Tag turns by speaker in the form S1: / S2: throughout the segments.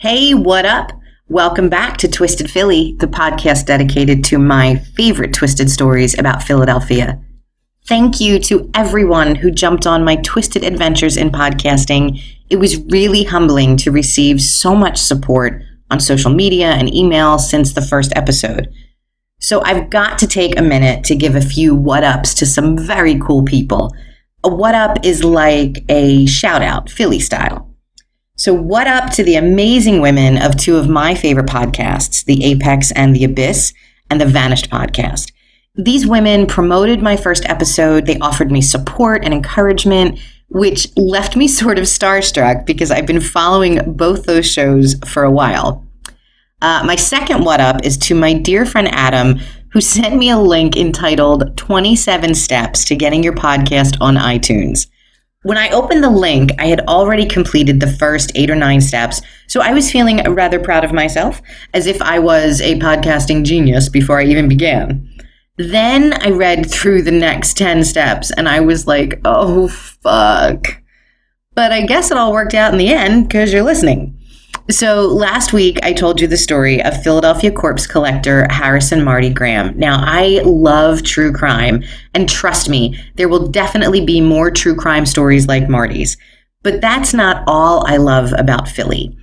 S1: Hey, what up? Welcome back to Twisted Philly, the podcast dedicated to my favorite twisted stories about Philadelphia. Thank you to everyone who jumped on my twisted adventures in podcasting. It was really humbling to receive so much support on social media and email since the first episode. So I've got to take a minute to give a few what-ups to some very cool people. A what-up is like a shout-out, Philly style. So what up to the amazing women of two of my favorite podcasts, The Apex and The Abyss, and The Vanished podcast. These women promoted my first episode. They offered me support and encouragement, which left me sort of starstruck because I've been following both those shows for a while. My second what up is to my dear friend Adam, who sent me a link entitled 27 Steps to Getting Your Podcast on iTunes. When I opened the link, I had already completed the first 8 or 9 steps, so I was feeling rather proud of myself, as if I was a podcasting genius before I even began. Then I read through the next 10 steps, and I was like, oh, fuck. But I guess it all worked out in the end, because you're listening. So last week, I told you the story of Philadelphia corpse collector Harrison Marty Graham. Now, I love true crime, and trust me, there will definitely be more true crime stories like Marty's. But that's not all I love about Philly.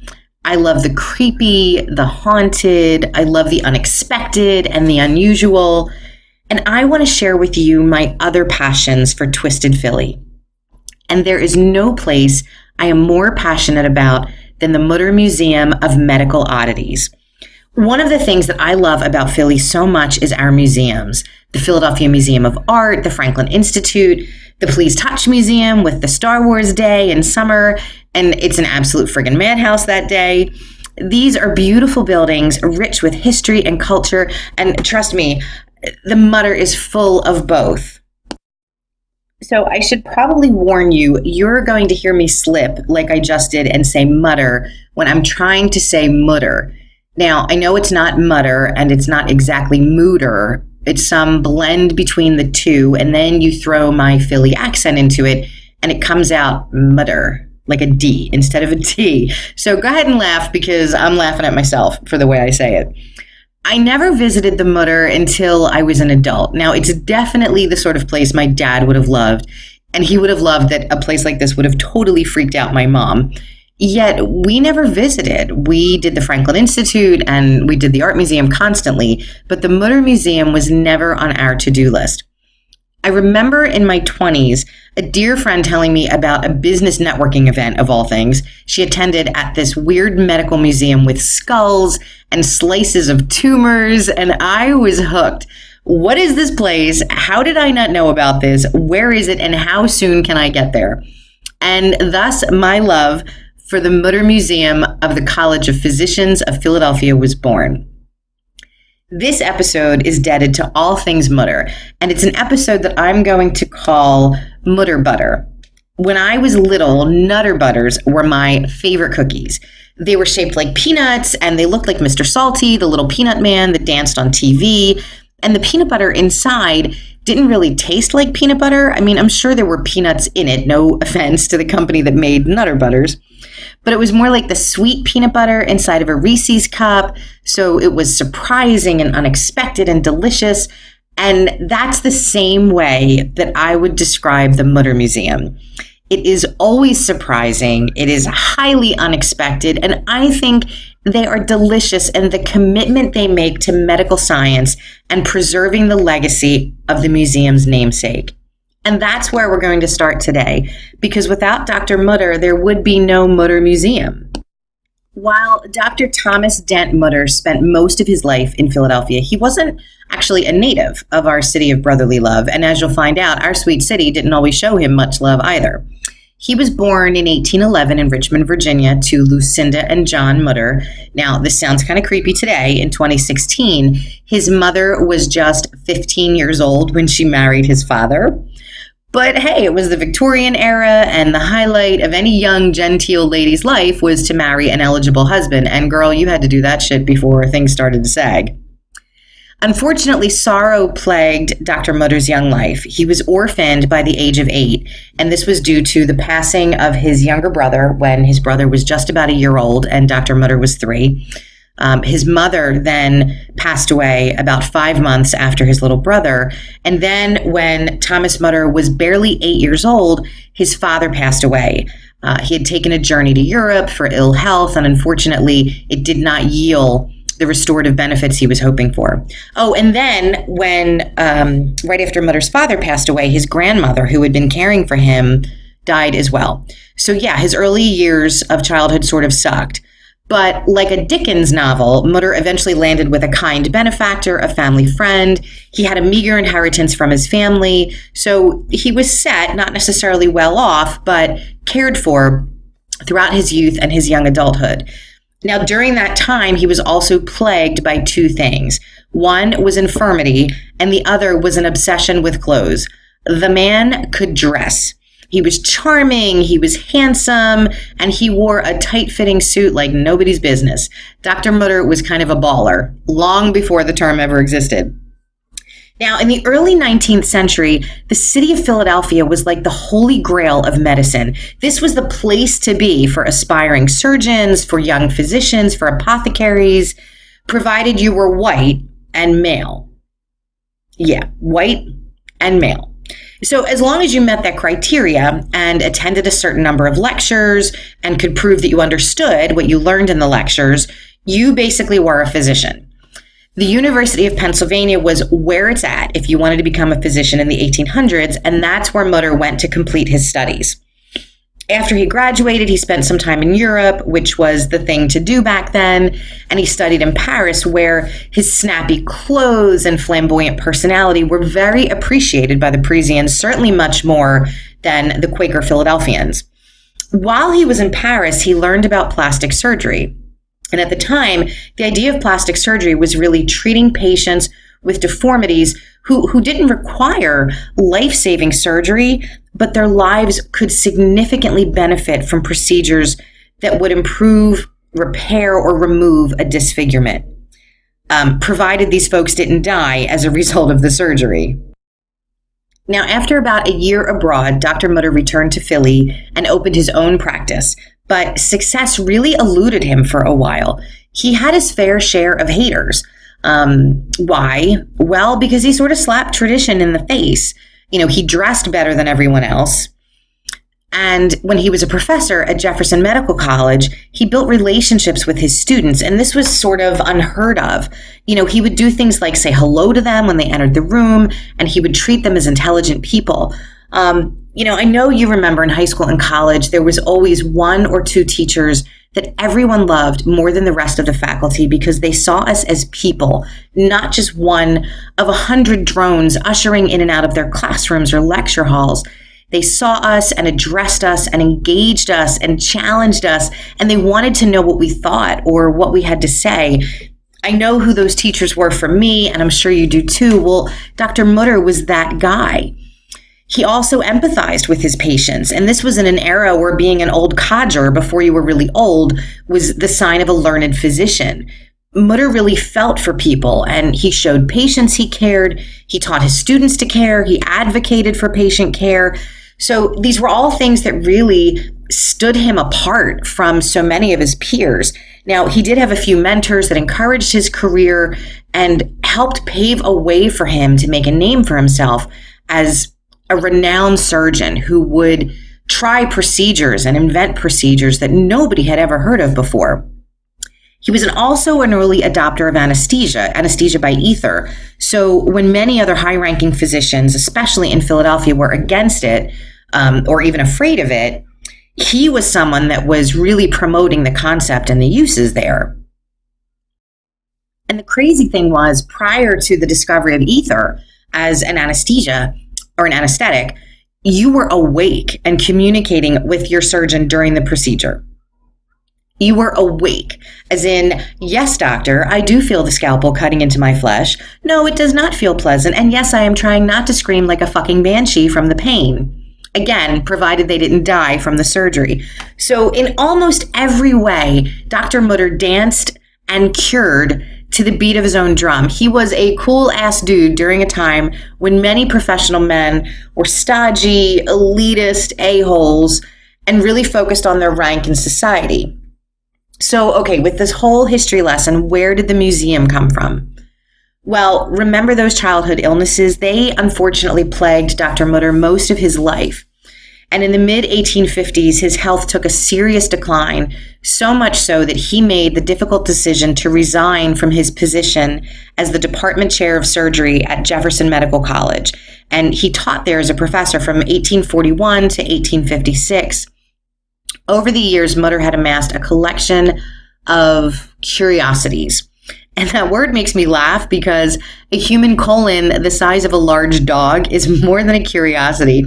S1: I love the creepy, the haunted, I love the unexpected and the unusual, and I want to share with you my other passions for Twisted Philly. And there is no place I am more passionate about than the Mütter Museum of Medical Oddities. One of the things that I love about Philly so much is our museums. The Philadelphia Museum of Art, the Franklin Institute, the Please Touch Museum with the Star Wars Day in summer, and it's an absolute friggin' madhouse that day. These are beautiful buildings, rich with history and culture, and trust me, the Mutter is full of both. So I should probably warn you, you're going to hear me slip like I just did and say Mutter when I'm trying to say Mutter. Now, I know it's not Mutter and it's not exactly Mutter. It's some blend between the two, and then you throw my Philly accent into it and it comes out Mutter, like a D instead of a T. So go ahead and laugh because I'm laughing at myself for the way I say it. I never visited the Mutter until I was an adult. Now, it's definitely the sort of place my dad would have loved, and he would have loved that a place like this would have totally freaked out my mom. Yet, we never visited. We did the Franklin Institute, and we did the Art Museum constantly, but the Mütter Museum was never on our to-do list. I remember in my 20s, a dear friend telling me about a business networking event of all things she attended at this weird medical museum with skulls and slices of tumors, and I was hooked. What is this place? How did I not know about this? Where is it, and how soon can I get there? And thus, my love for the Mütter Museum of the College of Physicians of Philadelphia was born. This episode is dedicated to all things Mutter, and it's an episode that I'm going to call Mutter Butter. When I was little, Nutter Butters were my favorite cookies. They were shaped like peanuts, and they looked like Mr. Salty, the little peanut man that danced on TV, and the peanut butter inside didn't really taste like peanut butter. I mean, I'm sure there were peanuts in it, no offense to the company that made Nutter Butters. But it was more like the sweet peanut butter inside of a Reese's cup. So it was surprising and unexpected and delicious. And that's the same way that I would describe the Mütter Museum. It is always surprising. It is highly unexpected. And I think they are delicious in the commitment they make to medical science and preserving the legacy of the museum's namesake. And that's where we're going to start today, because without Dr. Mutter, there would be no Mütter Museum. While Dr. Thomas Dent Mutter spent most of his life in Philadelphia, he wasn't actually a native of our city of brotherly love. And as you'll find out, our sweet city didn't always show him much love either. He was born in 1811 in Richmond, Virginia, to Lucinda and John Mutter. Now, this sounds kind of creepy today. In 2016, his mother was just 15 years old when she married his father. But hey, it was the Victorian era, and the highlight of any young genteel lady's life was to marry an eligible husband. And girl, you had to do that shit before things started to sag. Unfortunately, sorrow plagued Dr. Mutter's young life. He was orphaned by the age of 8, and this was due to the passing of his younger brother when his brother was just about a year old and Dr. Mutter was 3. His mother then passed away about 5 months after his little brother. And then when Thomas Mutter was barely 8 years old, his father passed away. He had taken a journey to Europe for ill health, and unfortunately, it did not yield the restorative benefits he was hoping for. Oh, and then when, right after Mutter's father passed away, his grandmother, who had been caring for him, died as well. So yeah, his early years of childhood sort of sucked. But like a Dickens novel, Mutter eventually landed with a kind benefactor, a family friend. He had a meager inheritance from his family. So he was set, not necessarily well off, but cared for throughout his youth and his young adulthood. Now, during that time, he was also plagued by 2 things. One was infirmity, and the other was an obsession with clothes. The man could dress. He was charming, he was handsome, and he wore a tight-fitting suit like nobody's business. Dr. Mutter was kind of a baller, long before the term ever existed. Now, in the early 19th century, the city of Philadelphia was like the holy grail of medicine. This was the place to be for aspiring surgeons, for young physicians, for apothecaries, provided you were white and male. Yeah, white and male. So as long as you met that criteria and attended a certain number of lectures and could prove that you understood what you learned in the lectures, you basically were a physician. The University of Pennsylvania was where it's at if you wanted to become a physician in the 1800s, and that's where Mutter went to complete his studies. After he graduated, he spent some time in Europe, which was the thing to do back then, and he studied in Paris, where his snappy clothes and flamboyant personality were very appreciated by the Parisians, certainly much more than the Quaker Philadelphians. While he was in Paris, he learned about plastic surgery. And at the time, the idea of plastic surgery was really treating patients with deformities who didn't require life-saving surgery, but their lives could significantly benefit from procedures that would improve, repair, or remove a disfigurement, provided these folks didn't die as a result of the surgery. Now, after about a year abroad, Dr. Mutter returned to Philly and opened his own practice, but success really eluded him for a while. He had his fair share of haters. Why? Well, because he sort of slapped tradition in the face. You know, he dressed better than everyone else. And when he was a professor at Jefferson Medical College, he built relationships with his students, and this was sort of unheard of. You know, he would do things like say hello to them when they entered the room, and he would treat them as intelligent people. You know, I know you remember in high school and college, there was always 1 or 2 teachers that everyone loved more than the rest of the faculty because they saw us as people, not just one of 100 drones ushering in and out of their classrooms or lecture halls. They saw us and addressed us and engaged us and challenged us, and they wanted to know what we thought or what we had to say. I know who those teachers were for me, and I'm sure you do too. Well, Dr. Mutter was that guy. He also empathized with his patients, and this was in an era where being an old codger before you were really old was the sign of a learned physician. Mutter really felt for people, and he showed patients he cared. He taught his students to care. He advocated for patient care. So these were all things that really stood him apart from so many of his peers. Now, he did have a few mentors that encouraged his career and helped pave a way for him to make a name for himself as a renowned surgeon who would try procedures and invent procedures that nobody had ever heard of before. He was also an early adopter of anesthesia by ether. So when many other high-ranking physicians, especially in Philadelphia, were against it or even afraid of it, he was someone that was really promoting the concept and the uses there. And the crazy thing was, prior to the discovery of ether as an anesthesia or an anesthetic, you were awake and communicating with your surgeon during the procedure. You were awake, as in, yes, doctor, I do feel the scalpel cutting into my flesh. No, it does not feel pleasant. And yes, I am trying not to scream like a fucking banshee from the pain. Again, provided they didn't die from the surgery. So in almost every way, Dr. Mutter danced and cured to the beat of his own drum. He was a cool-ass dude during a time when many professional men were stodgy, elitist a-holes and really focused on their rank in society. So, okay, with this whole history lesson, where did the museum come from? Well, remember those childhood illnesses? They unfortunately plagued Dr. Mutter most of his life. And in the mid-1850s, his health took a serious decline, so much so that he made the difficult decision to resign from his position as the department chair of surgery at Jefferson Medical College. And he taught there as a professor from 1841 to 1856. Over the years, Mutter had amassed a collection of curiosities. And that word makes me laugh because a human colon the size of a large dog is more than a curiosity.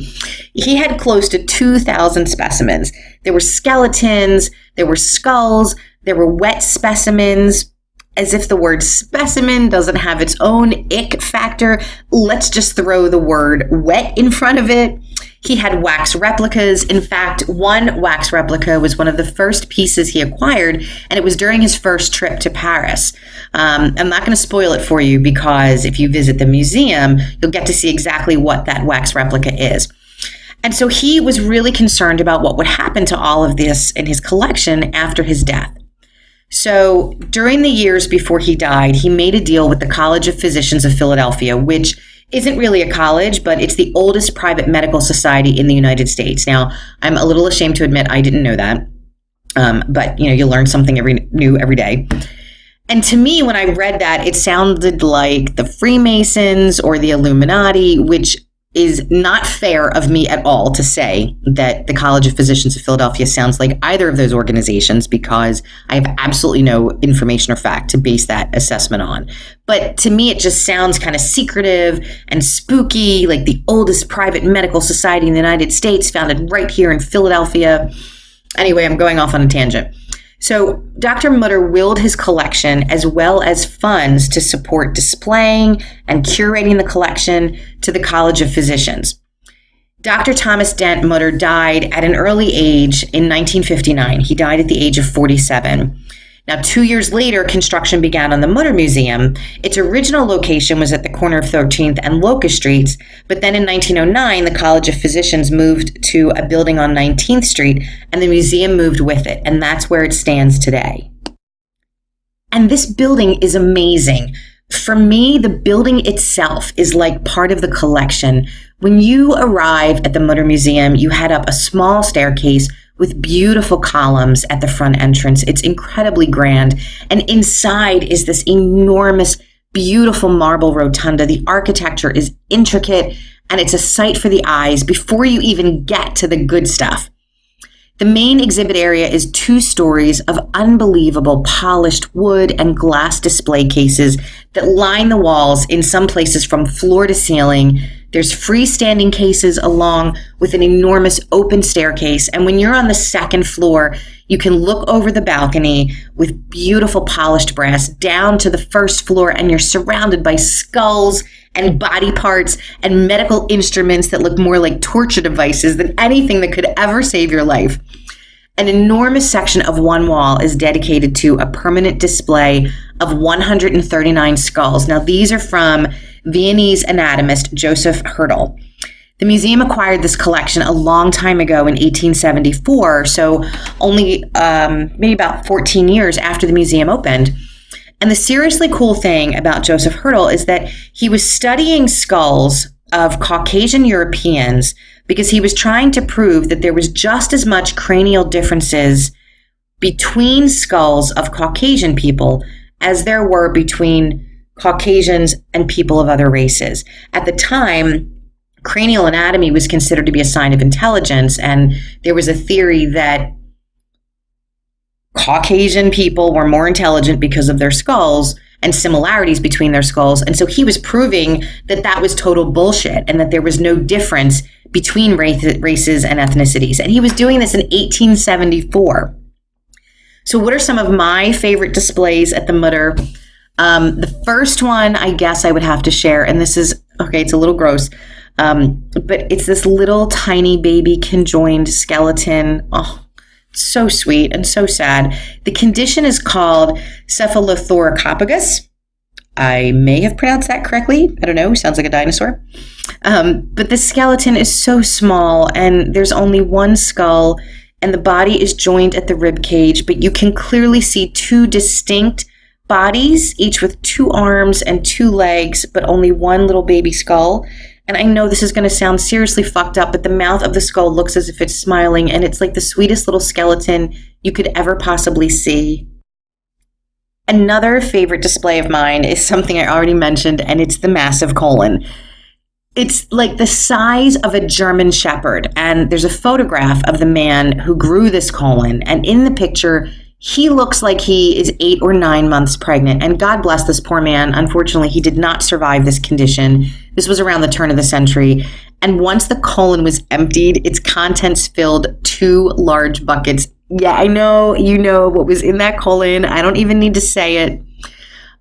S1: He had close to 2,000 specimens. There were skeletons, there were skulls, there were wet specimens. As if the word specimen doesn't have its own ick factor, let's just throw the word wet in front of it. He had wax replicas. In fact, one wax replica was one of the first pieces he acquired, and it was during his first trip to Paris. I'm not going to spoil it for you because if you visit the museum, you'll get to see exactly what that wax replica is. And so he was really concerned about what would happen to all of this in his collection after his death. So during the years before he died, he made a deal with the College of Physicians of Philadelphia, which isn't really a college, but it's the oldest private medical society in the United States. Now, I'm a little ashamed to admit I didn't know that, but you learn something new every day. And to me, when I read that, it sounded like the Freemasons or the Illuminati, which is not fair of me at all to say that the College of Physicians of Philadelphia sounds like either of those organizations because I have absolutely no information or fact to base that assessment on. But to me, it just sounds kind of secretive and spooky, like the oldest private medical society in the United States, founded right here in Philadelphia. Anyway, I'm going off on a tangent. So Dr. Mutter willed his collection as well as funds to support displaying and curating the collection to the College of Physicians. Dr. Thomas Dent Mutter died at an early age in 1959. He died at the age of 47. Now, 2 years later, construction began on the Mütter Museum. Its original location was at the corner of 13th and Locust Streets, but then in 1909, the College of Physicians moved to a building on 19th Street, and the museum moved with it, and that's where it stands today. And this building is amazing. For me, the building itself is like part of the collection. When you arrive at the Mütter Museum, you head up a small staircase with beautiful columns at the front entrance. It's incredibly grand. And inside is this enormous, beautiful marble rotunda. The architecture is intricate and it's a sight for the eyes before you even get to the good stuff. The main exhibit area is 2 stories of unbelievable polished wood and glass display cases that line the walls in some places from floor to ceiling. There's freestanding cases along with an enormous open staircase. And when you're on the 2nd floor, you can look over the balcony with beautiful polished brass down to the 1st floor, and you're surrounded by skulls and body parts and medical instruments that look more like torture devices than anything that could ever save your life. An enormous section of one wall is dedicated to a permanent display of 139 skulls. Now, these are from Viennese anatomist Joseph Hertel. The museum acquired this collection a long time ago in 1874, so only maybe about 14 years after the museum opened. And the seriously cool thing about Joseph Hertel is that he was studying skulls of Caucasian Europeans because he was trying to prove that there was just as much cranial differences between skulls of Caucasian people as there were between Caucasians and people of other races. At the time, cranial anatomy was considered to be a sign of intelligence, and there was a theory that Caucasian people were more intelligent because of their skulls and similarities between their skulls. And so he was proving that that was total bullshit and that there was no difference between races and ethnicities. And he was doing this in 1874. So what are some of my favorite displays at the Mütter? The first one, I guess I would have to share, and this is, okay, it's a little gross, but it's this little tiny baby conjoined skeleton. Oh, so sweet and so sad. The condition is called cephalothoracopagus, I may have pronounced that correctly. I don't know. Sounds like a dinosaur. But the skeleton is so small, and there's only one skull, and the body is joined at the rib cage, but you can clearly see two distinct bodies, each with two arms and two legs, but only one little baby skull. And I know this is going to sound seriously fucked up, but the mouth of the skull looks as if it's smiling, and it's like the sweetest little skeleton you could ever possibly see. Another favorite display of mine is something I already mentioned, and it's the massive colon. It's like the size of a German shepherd, and there's a photograph of the man who grew this colon, and in the picture, he looks like he is 8 or 9 months pregnant, and God bless this poor man. Unfortunately, he did not survive this condition. This was around the turn of the century, and once the colon was emptied, its contents filled 2 large buckets. Yeah, I know you know what was in that colon. I don't even need to say it.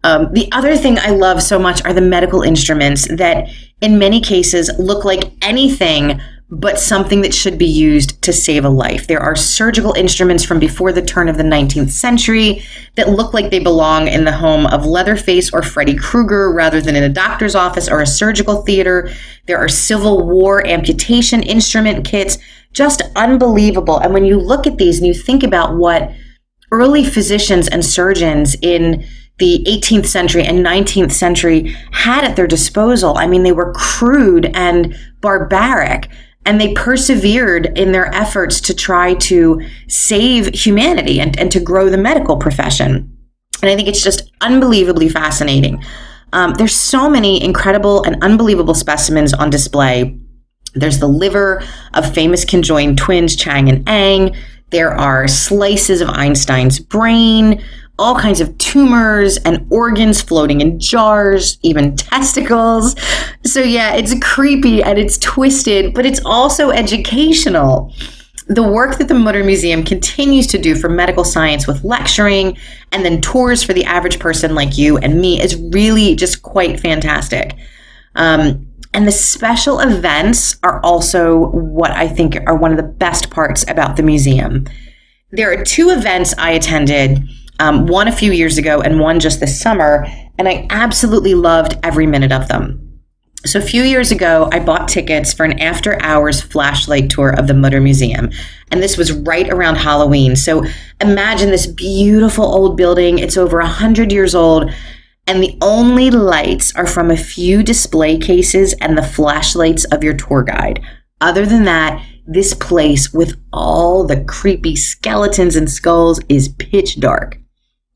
S1: The other thing I love so much are the medical instruments that in many cases look like anything but something that should be used to save a life. There are surgical instruments from before the turn of the 19th century that look like they belong in the home of Leatherface or Freddy Krueger rather than in a doctor's office or a surgical theater. There are Civil War amputation instrument kits, just unbelievable. And when you look at these and you think about what early physicians and surgeons in the 18th century and 19th century had at their disposal, I mean, they were crude and barbaric, and they persevered in their efforts to try to save humanity and to grow the medical profession. And I think it's just unbelievably fascinating. There's so many incredible and unbelievable specimens on display. There's the liver of famous conjoined twins Chang and Eng. There are slices of Einstein's brain, all kinds of tumors and organs floating in jars, even testicles. So yeah, it's creepy and it's twisted, but it's also educational. The work that the Mütter Museum continues to do for medical science with lecturing and then tours for the average person like you and me is really just quite fantastic. And the special events are also what I think are one of the best parts about the museum. There are 2 events I attended, one a few years ago and one just this summer, and I absolutely loved every minute of them. So a few years ago, I bought tickets for an after-hours flashlight tour of the Mütter Museum, and this was right around Halloween. So imagine this beautiful old building. It's over 100 years old, and the only lights are from a few display cases and the flashlights of your tour guide. Other than that, this place with all the creepy skeletons and skulls is pitch dark.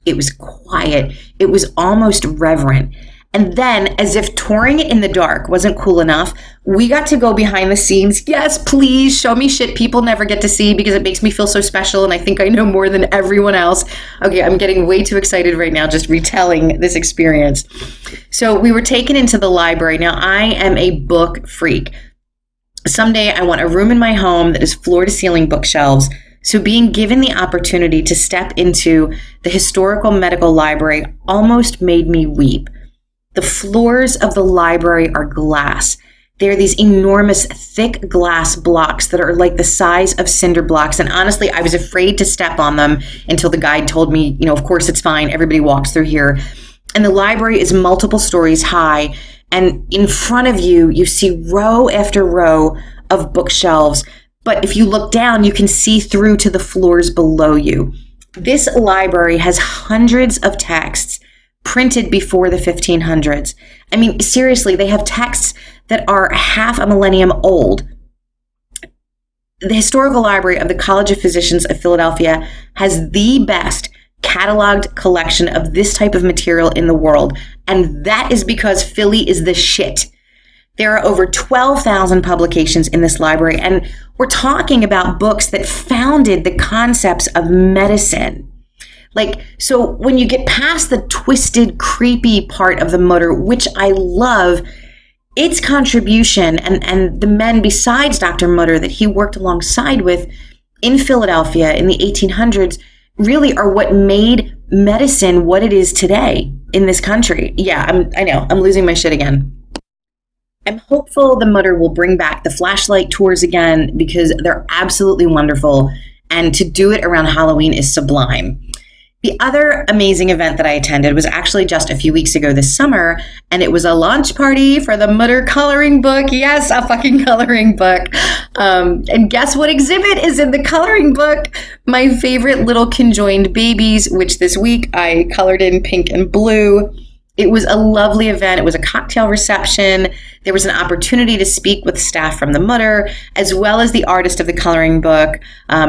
S1: It was quiet. It was almost reverent. And then, as if touring it in the dark wasn't cool enough, we got to go behind the scenes. Yes, please show me shit people never get to see because it makes me feel so special and I think I know more than everyone else. Okay, I'm getting way too excited right now just retelling this experience. So we were taken into the library. Now, I am a book freak. Someday I want a room in my home that is floor-to-ceiling bookshelves. So being given the opportunity to step into the historical medical library almost made me weep. The floors of the library are glass. They're these enormous thick glass blocks that are like the size of cinder blocks. And honestly, I was afraid to step on them until the guide told me, of course it's fine. Everybody walks through here. And the library is multiple stories high. And in front of you, you see row after row of bookshelves. But if you look down, you can see through to the floors below you. This library has hundreds of texts printed before the 1500s. I mean, seriously, they have texts that are half a millennium old. The Historical Library of the College of Physicians of Philadelphia has the best cataloged collection of this type of material in the world. And that is because Philly is the shit. There are over 12,000 publications in this library, and we're talking about books that founded the concepts of medicine. So when you get past the twisted, creepy part of the Mutter, which I love, its contribution and the men besides Dr. Mutter that he worked alongside with in Philadelphia in the 1800s really are what made medicine what it is today in this country. Yeah, I know, I'm losing my shit again. I'm hopeful the Mutter will bring back the flashlight tours again because they're absolutely wonderful, and to do it around Halloween is sublime. The other amazing event that I attended was actually just a few weeks ago this summer, and it was a launch party for the Mutter coloring book. Yes, a fucking coloring book. And guess what exhibit is in the coloring book? My favorite little conjoined babies, which this week I colored in pink and blue. It was a lovely event. It was a cocktail reception. There was an opportunity to speak with staff from the Mutter, as well as the artist of the coloring book,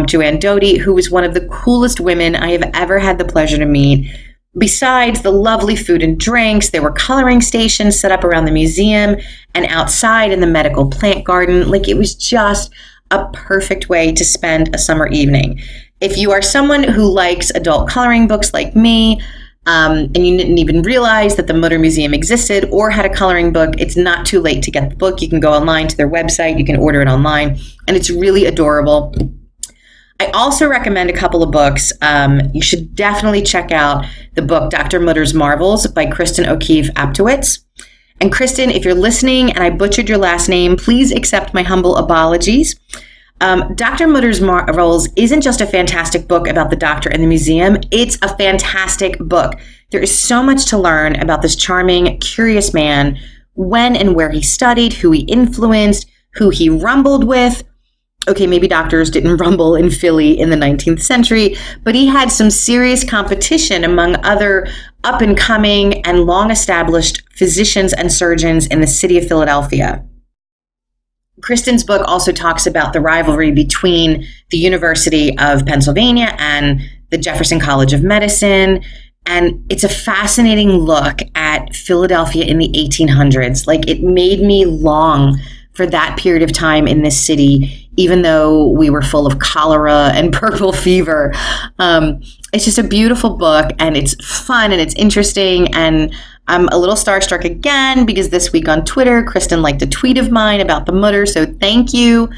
S1: Joanne Doty, who was one of the coolest women I have ever had the pleasure to meet. Besides the lovely food and drinks, there were coloring stations set up around the museum and outside in the medical plant garden. Like, it was just a perfect way to spend a summer evening. If you are someone who likes adult coloring books like me, and you didn't even realize that the Mütter Museum existed or had a coloring book, it's not too late to get the book. You can go online to their website. You can order it online, and it's really adorable. I also recommend a couple of books. You should definitely check out the book Dr. Mutter's Marvels by Kristen O'Keefe Aptowitz. And Kristen, if you're listening and I butchered your last name, please accept my humble apologies. Dr. Mutter's Marvels isn't just a fantastic book about the doctor and the museum. It's a fantastic book. There is so much to learn about this charming, curious man, when and where he studied, who he influenced, who he rumbled with. Okay, maybe doctors didn't rumble in Philly in the 19th century, but he had some serious competition among other up-and-coming and long-established physicians and surgeons in the city of Philadelphia. Kristen's book also talks about the rivalry between the University of Pennsylvania and the Jefferson College of Medicine. And it's a fascinating look at Philadelphia in the 1800s. Like, it made me long for that period of time in this city, even though we were full of cholera and purple fever. It's just a beautiful book, and it's fun and it's interesting. And I'm a little starstruck again because this week on Twitter, Kristen liked a tweet of mine about the Mutter, so thank you.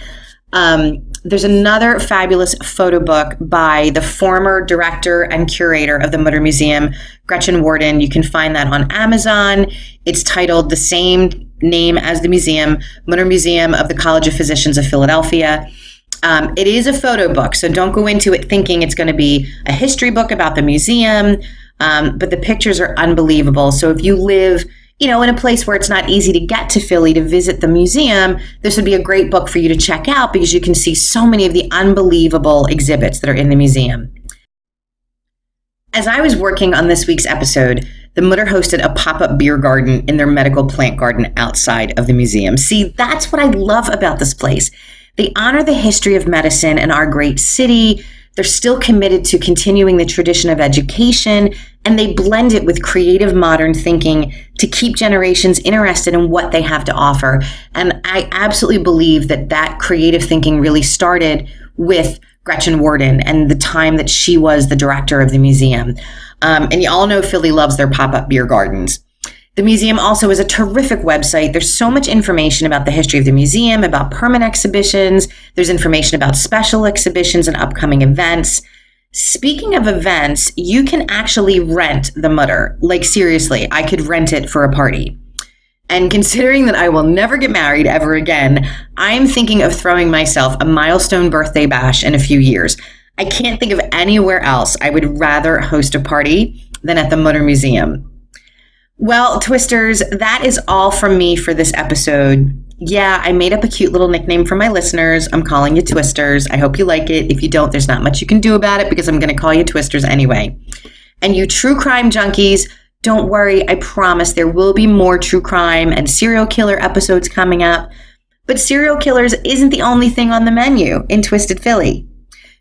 S1: There's another fabulous photo book by the former director and curator of the Mütter Museum, Gretchen Worden. You can find that on Amazon. It's titled the same name as the museum, Mütter Museum of the College of Physicians of Philadelphia. It is a photo book, so don't go into it thinking it's going to be a history book about the museum. But the pictures are unbelievable. So if you live, in a place where it's not easy to get to Philly to visit the museum, this would be a great book for you to check out because you can see so many of the unbelievable exhibits that are in the museum. As I was working on this week's episode, the Mutter hosted a pop-up beer garden in their medical plant garden outside of the museum. See, that's what I love about this place. They honor the history of medicine in our great city. They're still committed to continuing the tradition of education, and they blend it with creative modern thinking to keep generations interested in what they have to offer. And I absolutely believe that creative thinking really started with Gretchen Worden and the time that she was the director of the museum. And you all know Philly loves their pop-up beer gardens. The museum also is a terrific website. There's so much information about the history of the museum, about permanent exhibitions. There's information about special exhibitions and upcoming events. Speaking of events, you can actually rent the Mutter. Like, seriously, I could rent it for a party. And considering that I will never get married ever again, I'm thinking of throwing myself a milestone birthday bash in a few years. I can't think of anywhere else I would rather host a party than at the Mütter Museum. Well, Twisters, that is all from me for this episode. Yeah, I made up a cute little nickname for my listeners. I'm calling you Twisters. I hope you like it. If you don't, there's not much you can do about it because I'm going to call you Twisters anyway. And you true crime junkies, don't worry. I promise there will be more true crime and serial killer episodes coming up. But serial killers isn't the only thing on the menu in Twisted Philly.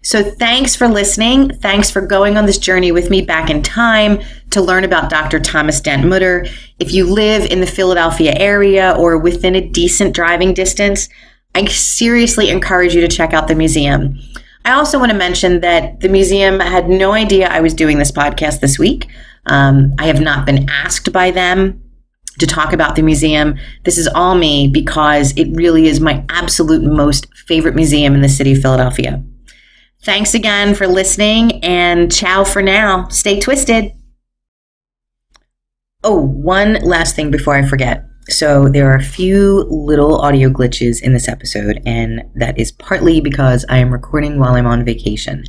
S1: So thanks for listening. Thanks for going on this journey with me back in time to learn about Dr. Thomas Dent Mutter. If you live in the Philadelphia area or within a decent driving distance, I seriously encourage you to check out the museum. I also want to mention that the museum had no idea I was doing this podcast this week. I have not been asked by them to talk about the museum. This is all me because it really is my absolute most favorite museum in the city of Philadelphia. Thanks again for listening, and ciao for now. Stay twisted. Oh, one last thing before I forget. So there are a few little audio glitches in this episode, and that is partly because I am recording while I'm on vacation.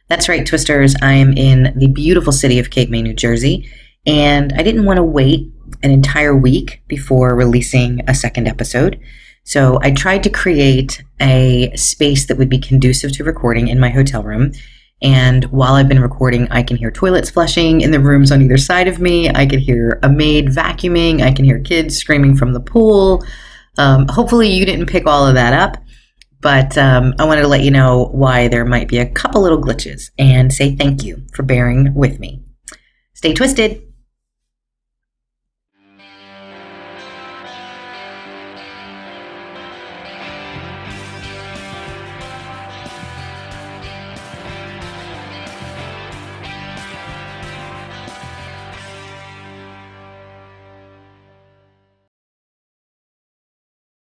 S1: That's right, Twisters. I am in the beautiful city of Cape May, New Jersey, and I didn't want to wait an entire week before releasing a second episode. So I tried to create a space that would be conducive to recording in my hotel room. And while I've been recording, I can hear toilets flushing in the rooms on either side of me. I could hear a maid vacuuming. I can hear kids screaming from the pool. Hopefully you didn't pick all of that up, but I wanted to let you know why there might be a couple little glitches and say thank you for bearing with me. Stay twisted.